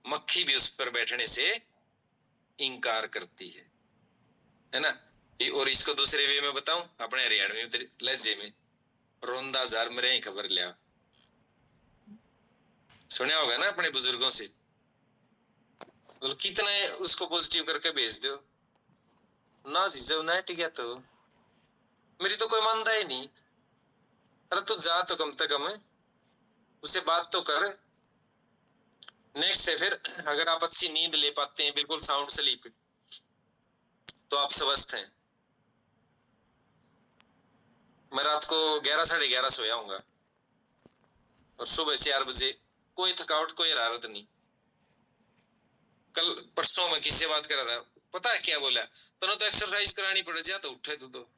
[SPEAKER 1] मक्खी भी उस पर बैठने से इंकार करती है ना। और इसको दूसरे वे में बताऊं, अपने हरियाणवी लहजे में, रोंदा जार मरे खबर लिया, सुना होगा ना अपने बुजुर्गों से। मतलब कितना उसको पॉजिटिव करके भेज दो ना, जीजा ना टिका तो मेरी तो कोई मानता ही नहीं। अरे तू जा तो कम से कम उसे बात तो कर। नेक्स्ट है फिर, अगर आप अच्छी नींद ले पाते हैं, बिल्कुल साउंड स्लीप, तो आप स्वस्थ हैं। मैं रात को 11 साढ़े 11 सोया हूँगा और सुबह 4 बजे, कोई थकावट कोई हरारत नहीं। कल परसों मैं किससे बात कर रहा था, पता है क्या बोला, तो एक्सरसाइज करानी पड़े, जा तो उठे तू तो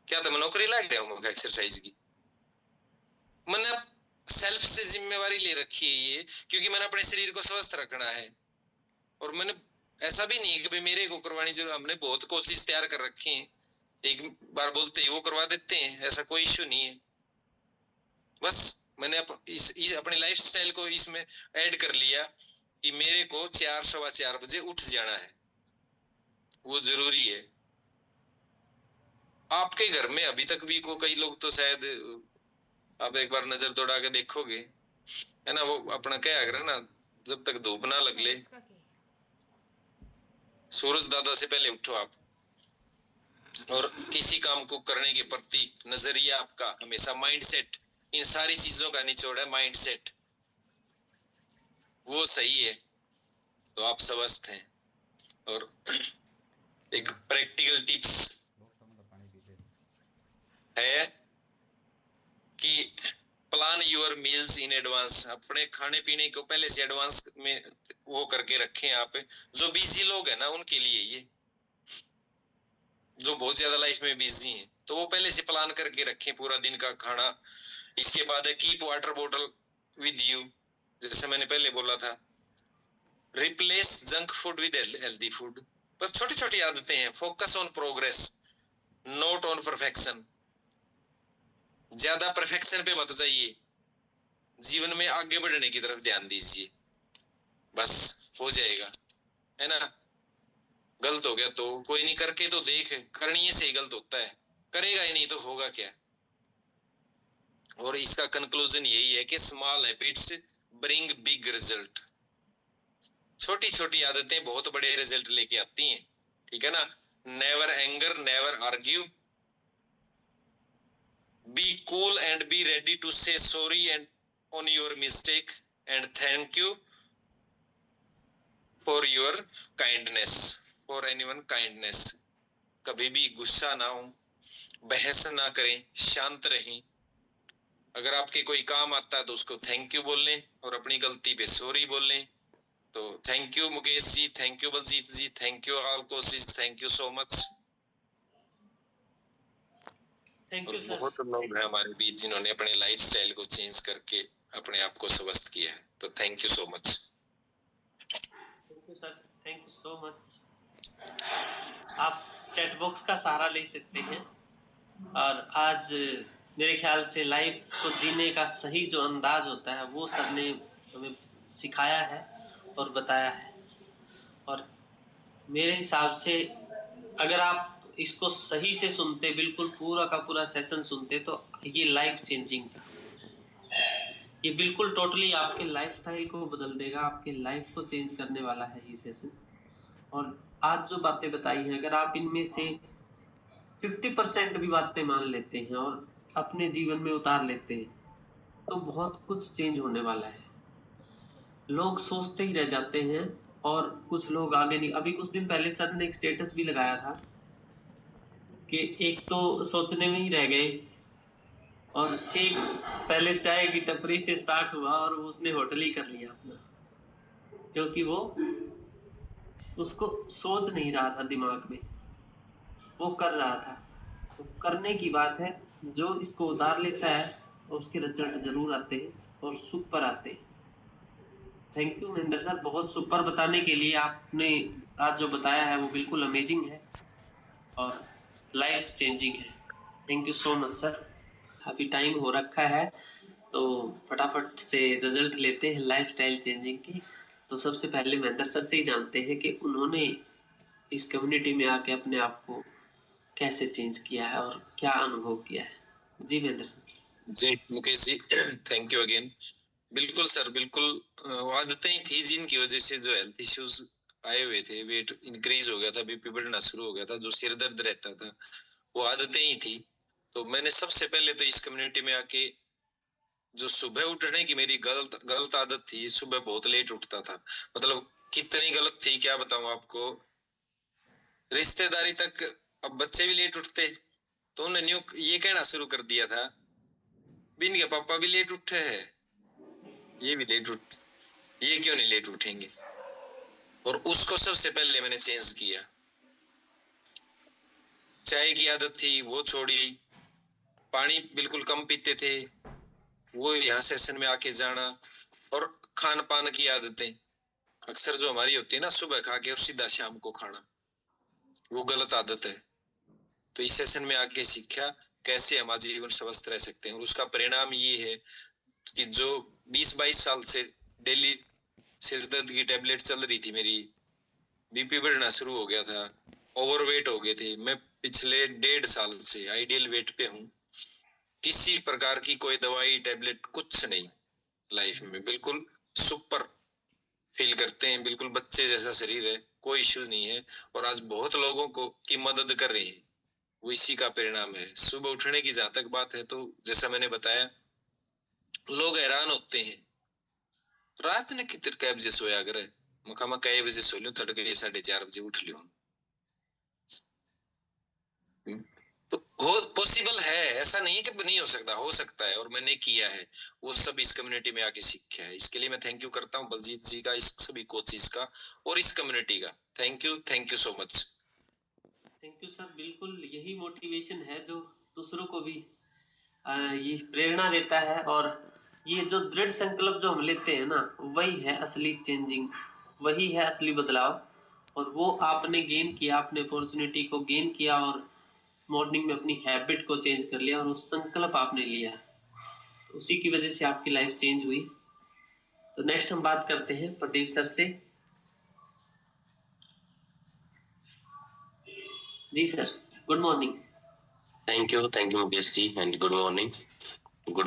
[SPEAKER 1] क्या तुम नौकरी लग रहे हो एक्सरसाइज की। मैंने सेल्फ से जिम्मेवारी ले रखी है ये, क्योंकि मैंने अपने शरीर को स्वस्थ रखना है। और मैंने ऐसा भी नहीं है कि भाई मेरे को करवानी जरूर, हमने बहुत कोशिश तैयार कर रखी है, एक बार बोलते ही वो करवा देते हैं, ऐसा कोई इश्यू नहीं है। बस मैंने अपनी लाइफ स्टाइल को इसमें ऐड कर लिया कि मेरे को 4 सवा 4 बजे उठ जाना है, वो जरूरी है। आपके घर में अभी तक भी कई लोग तो शायद, आप एक बार नजर दौड़ा के देखोगे, है ना, वो अपना क्या अगर ना, जब तक धूप ना लग ले, सूरज दादा से पहले उठो आप, और किसी काम को करने के प्रति नजरिया आपका हमेशा माइंडसेट, इन सारी चीजों का निचोड़ है माइंडसेट, वो सही है तो आप स्वस्थ हैं। और एक प्रैक्टिकल टिप्स है कि plan your meals in advance, अपने खाने पीने को पहले से एडवांस में वो करके रखें आप। जो बिजी लोग हैं ना उनके लिए ये, जो बहुत ज्यादा लाइफ में बिजी हैं, तो वो पहले से प्लान करके रखें पूरा दिन का खाना। इसके बाद है कीप वाटर बोतल विद यू, जैसे मैंने पहले बोला था। Replace junk food with healthy food, बस छोटी छोटी आदतें हैं। Focus on progress note on perfection, ज्यादा परफेक्शन पे मत जाइए, जीवन में आगे बढ़ने की तरफ ध्यान दीजिए, बस हो जाएगा, है ना। गलत हो गया तो कोई नहीं, करके तो देख, करनी से ही गलत होता है, करेगा ही नहीं तो होगा क्या। और इसका कंक्लूजन यही है कि small habits bring big result, छोटी छोटी आदतें बहुत बड़े रिजल्ट लेके आती हैं, ठीक है ना। Never anger, never argue, be cool and be ready to say sorry and on your mistake and thank you for your kindness, for anyone kindness. कभी भी गुस्सा ना हो, बहस ना करें, शांत रहें। अगर आपके कोई काम आता है तो उसको थैंक यू बोल लें, और अपनी गलती पे सॉरी बोल लें। तो thank you Mukesh ji, thank you Baljeet ji, thank you all कोशिश, thank you so much.
[SPEAKER 2] Thank you sir.
[SPEAKER 1] बहुत लोग हैं हमारे बीच जिन्होंने अपने लाइफस्टाइल को चेंज करके अपने आप को स्वस्थ किया है, तो thank you so much.
[SPEAKER 2] Thank you sir, thank you so much. आप चैट बॉक्स का सहारा ले सकते हैं। और आज मेरे ख्याल से लाइफ को जीने का सही जो अंदाज होता है वो सर ने हमें सिखाया है और बताया है। और मेरे हिसाब से अगर आप इसको सही से सुनते, बिल्कुल पूरा का पूरा सेशन सुनते, तो ये लाइफ चेंजिंग था। ये बिल्कुल टोटली आपके लाइफस्टाइल को बदल देगा, आपके लाइफ को चेंज करने वाला है ये सेशन। और आज जो बातें बताई हैं, अगर आप इनमें से 50% भी बातें मान लेते हैं और अपने जीवन में उतार लेते हैं, तो बहुत कुछ चेंज होने वाला है। लोग सोचते ही रह जाते हैं और कुछ लोग आगे नहीं। अभी कुछ दिन पहले सर ने एक स्टेटस भी लगाया था कि एक तो सोचने में ही रह गए, और एक पहले चाय की टपरी से स्टार्ट हुआ और उसने होटल ही कर लिया अपना, क्योंकि वो उसको सोच नहीं रहा था, दिमाग में वो कर रहा था। तो करने की बात है, जो इसको उतार लेता है उसके रिजल्ट जरूर आते हैं और सुपर आते हैं। थैंक यू महेंद्र सर, बहुत सुपर बताने के लिए। आपने आज जो बताया है वो बिल्कुल अमेजिंग है और लाइफ चेंजिंग है। Thank you so much sir. अभी टाइम हो रखा है तो फटाफट से रिजल्ट लेते हैं लाइफस्टाइल चेंजिंग की। तो सबसे पहले महेंद्र सर से ही जानते हैं कि उन्होंने इस कम्युनिटी में आके अपने आप को कैसे चेंज किया है और क्या अनुभव किया है। जी महेंद्र सर।
[SPEAKER 1] जी Mukesh ji, thank you again. बिल्कुल सर, बिल्कुल वो आदतें ही थी जिनकी वजह से जो हेल्थ इश्यूज आए हुए थे, वेट इंक्रीज हो गया था, बीपी बढ़ना शुरू हो गया था, जो सिर दर्द रहता था, वो आदतें ही थी। तो मैंने सबसे पहले तो इस कम्युनिटी में आके, जो सुबह उठने की मेरी गलत आदत थी, सुबह बहुत लेट उठता था, मतलब कितनी गलत थी क्या बताऊं आपको। रिश्तेदारी तक, अब बच्चे भी लेट उठते, तो उन्होंने ये कहना शुरू कर दिया था, बिन के पापा भी लेट उठे हैं, ये भी लेट उठ, ये क्यों नहीं लेट उठेंगे। और उसको सबसे पहले मैंने चेंज किया। चाय की आदत थी वो छोड़ी, पानी बिल्कुल कम पीते थे, वो यहाँ सेशन में आके जाना। और खान पान की आदतें अक्सर जो हमारी होती है ना, सुबह खा के और सीधा शाम को खाना, वो गलत आदत है। तो इस सेशन में आके सीखा कैसे हम आजीवन स्वस्थ रह सकते हैं। और उसका परिणाम ये है कि जो 20-22 साल से डेली सिर दर्द की टेबलेट चल रही थी मेरी, बीपी बढ़ना शुरू हो गया था, ओवरवेट हो गए थे, मैं पिछले 1.5 साल से आइडियल वेट पे हूँ। किसी प्रकार की कोई दवाई टेबलेट कुछ नहीं, लाइफ में बिल्कुल सुपर फील करते हैं, बिल्कुल बच्चे जैसा शरीर है। कोई इश्यू नहीं है, और आज बहुत लोगों को की मदद कर रही है, वो इसी का परिणाम है। सुबह उठने की जहां तक बात है, तो जैसा मैंने बताया, लोग हैरान होते हैं, रात ने कितने कै बजे सोया करे, मकामा कई बजे सो लियो, तड़के 4:30 बजे उठ लियो। तो हो पॉसिबल है, ऐसा नहीं है कि नहीं हो सकता, हो सकता है, और मैंने किया है, वो सब इस कम्युनिटी में आके सीखा है। इसके लिए मैं थैंक यू करता हूँ बलजीत जी का, इस सभी कोचेस का और इस कम्युनिटी का। Thank you so much.
[SPEAKER 2] Thank you sir. बिल्कुल यही मोटिवेशन है जो दूसरों को भी ये प्रेरणा देता है, और ये जो दृढ़ संकल्प जो हम लेते हैं ना, वही है असली चेंजिंग, वही है असली बदलाव। और वो आपने गेन किया, आपने अपॉर्चुनिटी को गेन किया और मॉर्निंग में अपनी हैबिट को चेंज कर लिया, और उस संकल्प आपने लिया, तो उसी की वजह से आपकी लाइफ चेंज हुई। तो नेक्स्ट हम बात करते हैं प्रदीप सर से। जी sir, good morning.
[SPEAKER 3] Thank you Mukesh ji, and good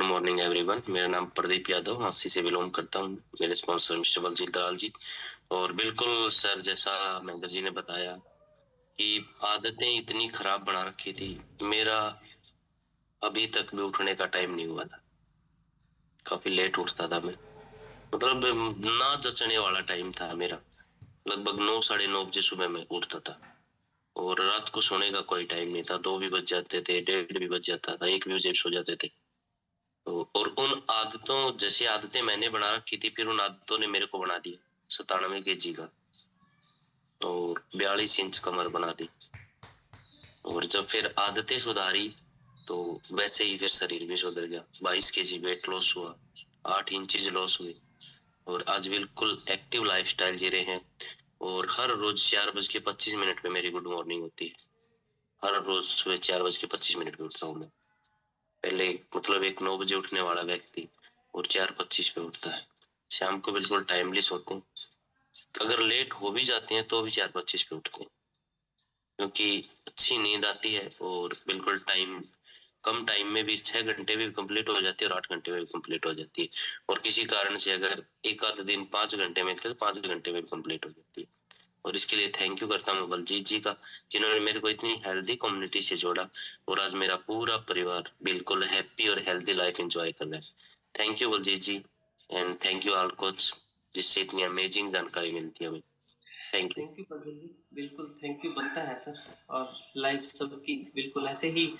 [SPEAKER 3] morning everyone. मेरा नाम प्रदीप यादव, हांसी से बिलोंग करता हूँ। मेरे स्पॉन्सर मिस्टर बलजीत दलाल जी। और बिल्कुल सर, जैसा महेंद्र जी ने बताया कि आदतें इतनी खराब बना रखी थी, मेरा अभी तक भी उठने का टाइम नहीं हुआ था। काफी लेट उठता था मैं, मतलब ना जचने वाला टाइम था मेरा। लगभग 9 साढ़े 9 बजे सुबह में उठता था, और रात को सोने का कोई टाइम नहीं था। 2 भी बज जाते थे, 1:30 भी बज जाता था, 1 भी बजे सो जाते थे। तो और उन आदतों, जैसी आदतें मैंने बना रखी थी, फिर उन आदतों ने मेरे को बना दिया 97 kg का, और 42 इंच कमर बना दी। और जब फिर आदतें सुधारी, तो वैसे ही फिर शरीर भी सुधर गया। 22 kg वेट लॉस हुआ, 8 इंचेज लॉस हुए, और आज बिल्कुल एक्टिव लाइफस्टाइल जी रहे हैं। और हर रोज 4:25 पे मेरी गुड मॉर्निंग होती है। हर रोज सुबह 4:25 पे उठता हूँ मैं। पहले मतलब एक 9 बजे उठने वाला व्यक्ति और 4:25 पे उठता है। शाम को बिल्कुल टाइमली सोते हैं, अगर लेट हो भी जाते हैं तो भी 4:25 पे उठते हैं, क्योंकि अच्छी नींद आती है, और बिल्कुल कम टाइम में भी 6 घंटे में भी कंप्लीट हो जाती है, और 8 घंटे में भी कंप्लीट हो जाती है। और किसी कारण से अगर एक आध दिन 5 घंटे में थे, तो 5 घंटे में भी कंप्लीट हो जाती है। और इसके लिए थैंक यू करता हूँ बलजीत जी का, जिन्होंने मेरे को इतनी हेल्दी कम्युनिटी से जोड़ा, और आज मेरा पूरा परिवार बिल्कुल हैप्पी और हेल्दी लाइफ एंजॉय कर रहा है। Thank you Baljeet ji, and thank you all coach, जिससे इतनी अमेजिंग जानकारी मिलती है हमें। Thank you.
[SPEAKER 2] Thank you Pradeep ji, बिल्कुल थैंक यू बनता है सर। और लाइफ सबकी बिल्कुल ऐसे ही,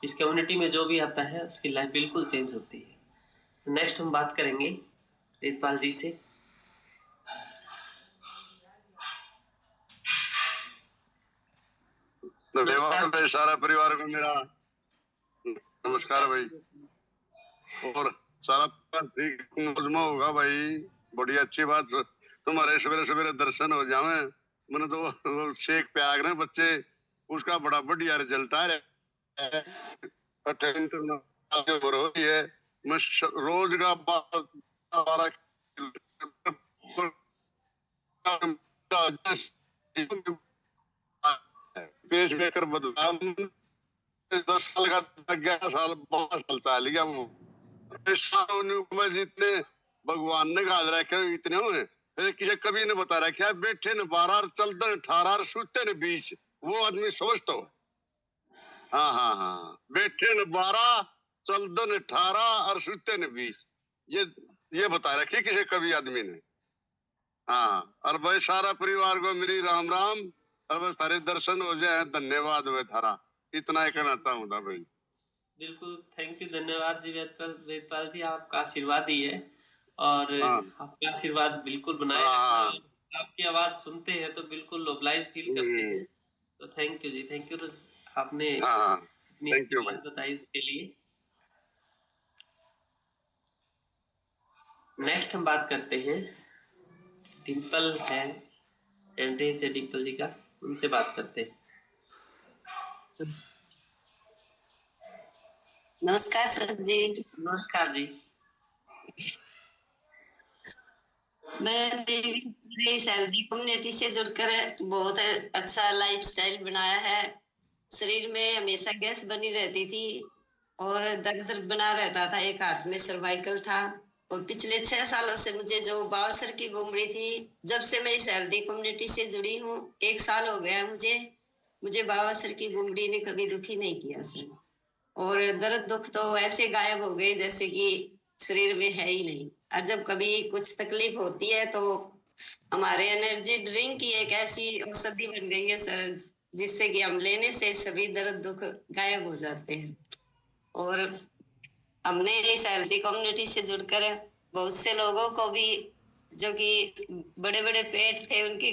[SPEAKER 2] इस कम्युनिटी में जो भी आता है उसकी लाइफ बिल्कुल चेंज होती है। नेक्स्ट हम बात करेंगे वेदपाल जी से।
[SPEAKER 4] धन्यवाद भाई, सारा परिवार को मेरा नमस्कार भाई। और सारा ठीक मौजमा होगा भाई, बड़ी अच्छी बात। तुम्हारे सवेरे सवेरे दर्शन हो जावे, मैंने तो शेख पे आ गए बच्चे, उसका बड़ा बढ़िया रिजल्ट आ रहा है। हो रही है, मैं रोज का 12 पेश लेकर बदला। 10 साल का 11 साल 12 साल चाल गया वो। जितने भगवान ने गाल रखे इतने हुए, किसी कभी ने बता रखा बैठे न 12 चलते 18 सुते न 20, वो आदमी सोचता हो। हाँ हाँ हाँ, बैठे न 12 चलते न 18 और सुते न 20, ये बता रखी किसी कभी आदमी ने। हाँ, और भाई सारा परिवार को मेरी राम राम, और भाई सारे दर्शन हो जाए, धन्यवाद हुए थारा, इतना ही कहना चाहूंगा भाई।
[SPEAKER 2] बिल्कुल थैंक यू, धन्यवाद जी वेदपाल जी, आपका आशीर्वाद ही है, और
[SPEAKER 4] हाँ
[SPEAKER 2] आपका आशीर्वाद बिल्कुल बनाए
[SPEAKER 4] हाँ
[SPEAKER 2] रखें। आपकी आवाज सुनते हैं तो बिल्कुल ओब्लाइज फील करते हैं। तो थैंक यू जी, थैंक यू, आपने
[SPEAKER 4] हाँ,
[SPEAKER 2] इतनी
[SPEAKER 4] थैंक
[SPEAKER 2] अच्छी
[SPEAKER 4] यू भाई।
[SPEAKER 2] बात बताई उसके लिए। नेक्स्ट हम बात करते हैं डिम्पल है, एंड्रेज है डिम्पल जी का, उनसे बात करते हैं।
[SPEAKER 5] नमस्कार सर जी।
[SPEAKER 2] नमस्कार जी।
[SPEAKER 5] मैंने इस हेल्दी कम्युनिटी से जुड़कर बहुत अच्छा लाइफस्टाइल बनाया है। शरीर में हमेशा गैस बनी रहती थी और दर्द बना रहता था, एक हाथ में सर्वाइकल था और पिछले 6 सालों से मुझे जो बाबा सर की गुमड़ी थी, जब से मैं इस हेल्दी कम्युनिटी से जुड़ी हूँ, 1 साल हो गया मुझे बाबा सर की गुमड़ी ने कभी दुखी नहीं किया सर। और दर्द दुख तो ऐसे गायब हो गए जैसे कि शरीर में है ही नहीं। और जब कभी कुछ तकलीफ होती है तो हमारे एनर्जी ड्रिंक की एक ऐसी औषधि बन गई है सर, जिससे कि हम लेने से सभी दर्द दुख गायब हो जाते हैं। और हमने इस हेल्दी कम्युनिटी से जुड़कर बहुत से लोगों को भी, जो कि बड़े बड़े पेट थे, उनके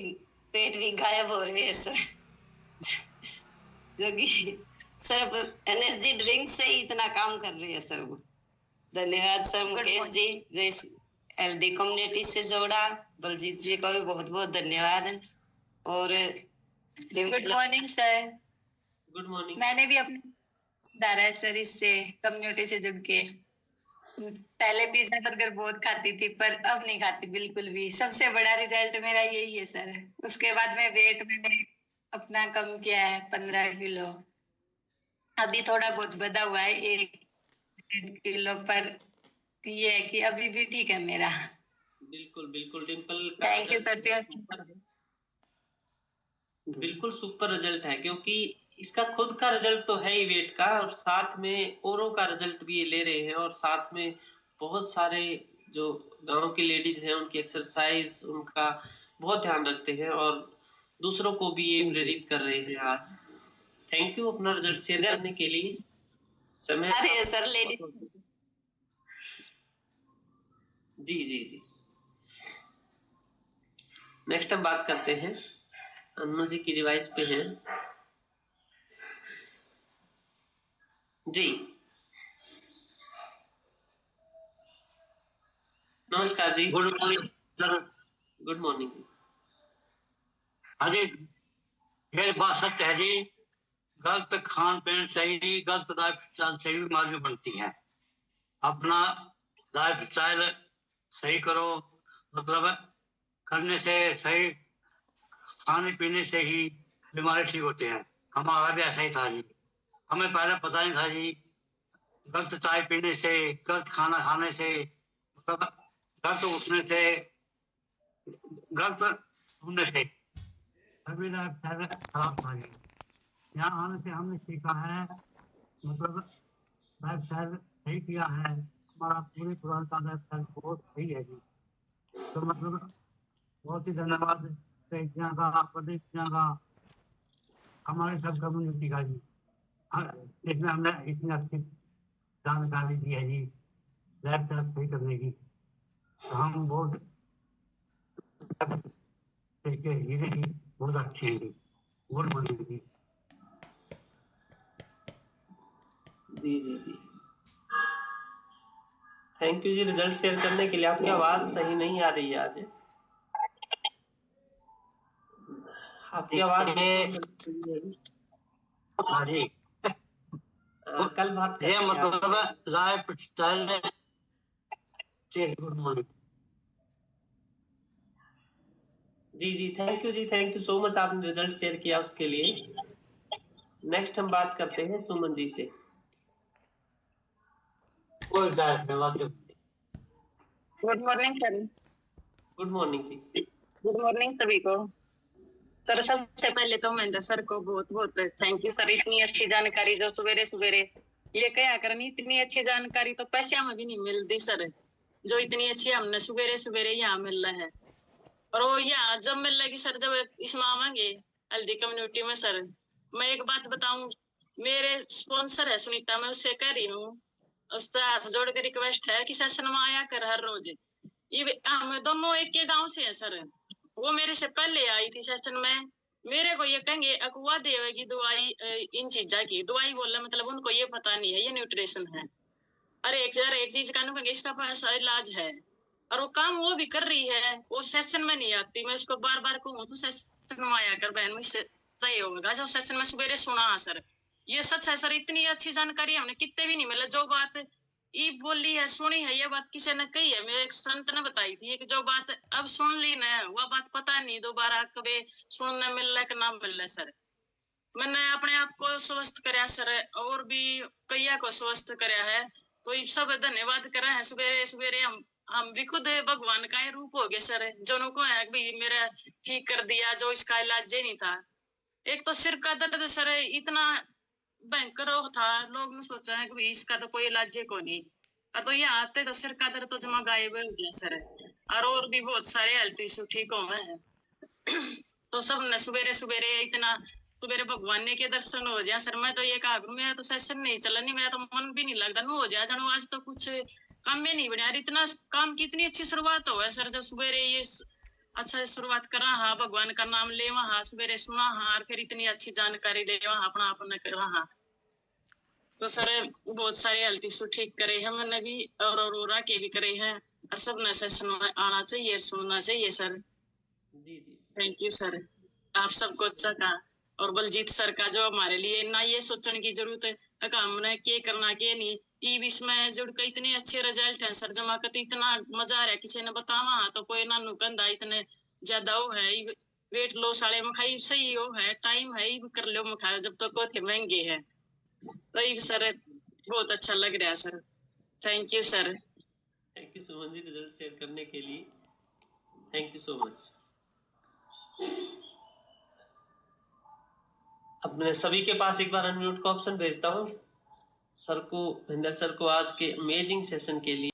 [SPEAKER 5] पेट भी गायब हो रहे हैं सर, जो कि सब एनर्जी ड्रिंक से ही इतना काम कर रहे हैं सर वो। धन्यवाद सर मुकेश जी, जो इस हेल्दी कम्युनिटी से जोड़ा। बलजीत जी को भी बहुत बहुत धन्यवाद। और
[SPEAKER 6] good morning sir.
[SPEAKER 2] Good morning.
[SPEAKER 6] मैंने भी अपने सुधारा है सर इससे, कम्युनिटी से जुड़ के। पहले पिज्जा बर्गर बहुत खाती थी, पर अब नहीं खाती बिल्कुल भी। सबसे बड़ा रिजल्ट मेरा यही है सर। उसके बाद में वेट मैंने अपना कम किया है 15 किलो। अभी थोड़ा बहुत बढ़ा हुआ है 1 किलो, पर ये है कि अभी भी ठीक है मेरा।
[SPEAKER 2] बिल्कुल बिल्कुल डिम्पल,
[SPEAKER 6] थैंक यू करते हैं।
[SPEAKER 2] बिल्कुल सुपर रिजल्ट है, क्योंकि इसका खुद का रिजल्ट तो है ही वेट का, और साथ में औरों का रिजल्ट भी ये ले रहे हैं। और साथ में बहुत सारे जो गांव की लेडीज हैं, उनकी एक्सरसाइज, उनका बहुत ध्यान रखते हैं, और दूसरों को भी ये प्रेरित कर रहे हैं आज। थैंक यू अपना रिजल्ट शेयर करने के लिए। समय
[SPEAKER 5] अरे सर लेडीज,
[SPEAKER 2] जी जी जी। नेक्स्ट हम बात करते हैं, अन्नू जी की डिवाइस पे हैं जी। नमस्कार जी।
[SPEAKER 7] Good morning sir.
[SPEAKER 2] Good morning.
[SPEAKER 7] हाँ जी, ये बात सच है जी। गलत खान पीन से ही, गलत लाइफ स्टाइल से ही बीमारी बनती है। अपना लाइफ स्टाइल सही करो, मतलब करने से, सही खाने पीने से ही बीमारी ठीक होती है। हमारा भी ऐसा ही था जी। हमें पहले पता नहीं था जी, गलत चाय पीने से, गलत खाना खाने से, मतलब गलत उठने से, गलत सुनने से सभी लाइफ स्टाइल खराब था जी। यहाँ आने से हमने सीखा है, मतलब लाइफ स्टाइल सही किया है। हमारा पूरी पुरानी का लाइफ स्टाइल बहुत सही है जी। तो मतलब बहुत ही धन्यवाद का, प्रदीप का, हमारे सब कम्युनिटी का जी। इसमें हमने इतनी अच्छी जानकारी दी है जी लाइफ स्टाइल सही करने की। तो हम बहुत हीरे जी बहुत अच्छे हैं जी। गुड मॉर्निंग जी।
[SPEAKER 2] जी जी जी, थैंक यू जी रिजल्ट शेयर करने के लिए। आपकी आवाज सही नहीं आ रही है आज। आपकी आवाज
[SPEAKER 7] हाँ जी,
[SPEAKER 2] कल बात
[SPEAKER 7] ये
[SPEAKER 2] करेंगे
[SPEAKER 7] मतलब लाइफ स्टाइल। गुड मॉर्निंग
[SPEAKER 2] जी जी, थैंक यू जी, थैंक यू सो मच, आपने रिजल्ट शेयर किया उसके लिए। नेक्स्ट हम बात करते हैं सुमन जी से।
[SPEAKER 6] Good morning sir.
[SPEAKER 2] Good morning जी।
[SPEAKER 6] गुड मॉर्निंग सभी को। सर सबसे पहले तो महेंद्र सर को बहुत बहुत थैंक यू सर, इतनी अच्छी जानकारी जो सवेरे सवेरे ये क्या करनी, इतनी अच्छी जानकारी तो पैसे में भी नहीं मिलती सर, जो इतनी अच्छी हमने सवेरे सवेरे यहाँ मिल रहा है। और वो यहाँ जब मिल रही सर, जब इसमें आवांगे हेल्दी कम्युनिटी में सर, मैं एक बात बताऊं, मेरे स्पॉन्सर है सुनीता, मैं उससे कह रही हूँ, उसका हाथ जोड़ के रिक्वेस्ट है कि सेशन में आया कर हर रोज। ये हम दोनों एक के गांव से है सर, वो मेरे से पहले आई थी सेशन में। मेरे को ये कहेंगे अकुआ देवेगी दवाई, इन चीजा की दवाई बोलना, मतलब उनको ये पता नहीं है ये न्यूट्रिशन है। अरे एक चीज का कहेंगे इसका पैसा इलाज है, और वो काम वो भी कर रही है, वो सेशन में नहीं आती। मैं उसको बार बार कहूँ तो सेशन में आया कर बहन, मुझसे तय होगा जो सेशन में सवेरे सुना सर। ये सच है सर, इतनी अच्छी जानकारी हमने कितने भी नहीं मिला। जो बात ई बोली है, सुनी है, ये बात किसी ने कही है, मेरे एक संत ने बताई थी कि जो बात अब सुन ली ना, वह बात पता नहीं दोबारा कभी सुनने मिल रहा कि ना मिल रहा सर। मैंने अपने आप को स्वस्थ कराया सर, और भी कईया को स्वस्थ कराया है, तो ये सब धन्यवाद करा है। सवेरे सवेरे हम भी खुद भगवान का ही रूप हो गए सर, जो उनको है भी मेरा ठीक कर दिया, जो इसका इलाज ही नहीं था। एक तो सिर का दर्द सर इतना भयंकर था, लोग ने सोचा है कि भाई इसका तो कोई इलाज ही को नहीं, और तो ये आते तो सिर का दर्द तो जमा गायब हो गया सर। और भी बहुत सारे हेल्थ इशू ठीक हो गए हैं। तो सब ने सवेरे सवेरे इतना सवेरे भगवान ने के दर्शन हो जाए सर। मैं तो ये कहा मेरा तो सेशन नहीं चला, नहीं मेरा तो मन भी नहीं लगता नु हो जाए जानू, आज तो कुछ काम में नहीं बना। इतना काम की इतनी अच्छी शुरुआत हो है सर, जब सवेरे ये अच्छा शुरुआत करा, हाँ भगवान का नाम ले वहाँ सवेरे सुना, हाँ और फिर इतनी अच्छी जानकारी दे वहाँ अपना अपने करा। हाँ तो सर बहुत सारे हेल्थ इशू ठीक करे हैं मैंने भी, और अरोरा के भी करे हैं, और सब ने सेशन में आना चाहिए, सुनना चाहिए सर।
[SPEAKER 2] जी जी
[SPEAKER 6] थैंक यू सर, आप सबको अच्छा कहा। और बलजीत सर का जो हमारे लिए ना ये सोचने की जरूरत है कि हमने क्या करना क्या नहीं, ई इसमें जुड़ के इतने अच्छे रिजल्ट हैं सर, जमा करते इतना मजा आ रहा है। किसी ने बतावा हाँ तो कोई ना नुकंदा इतने ज्यादा वो है, वेट लॉस वाले मखाई सही हो है, टाइम है कर लो मखाई, जब तक तो थे महंगे है। तो ये सर बहुत अच्छा लग रहा है sir, thank you sir.
[SPEAKER 2] Thank you Suman ji result share करने के लिए, थैंक यू सो मच। अब मैं सभी के पास एक बार अनम्यूट का ऑप्शन भेजता हूँ सर को, महेंद्र सर को आज के अमेजिंग सेशन के लिए।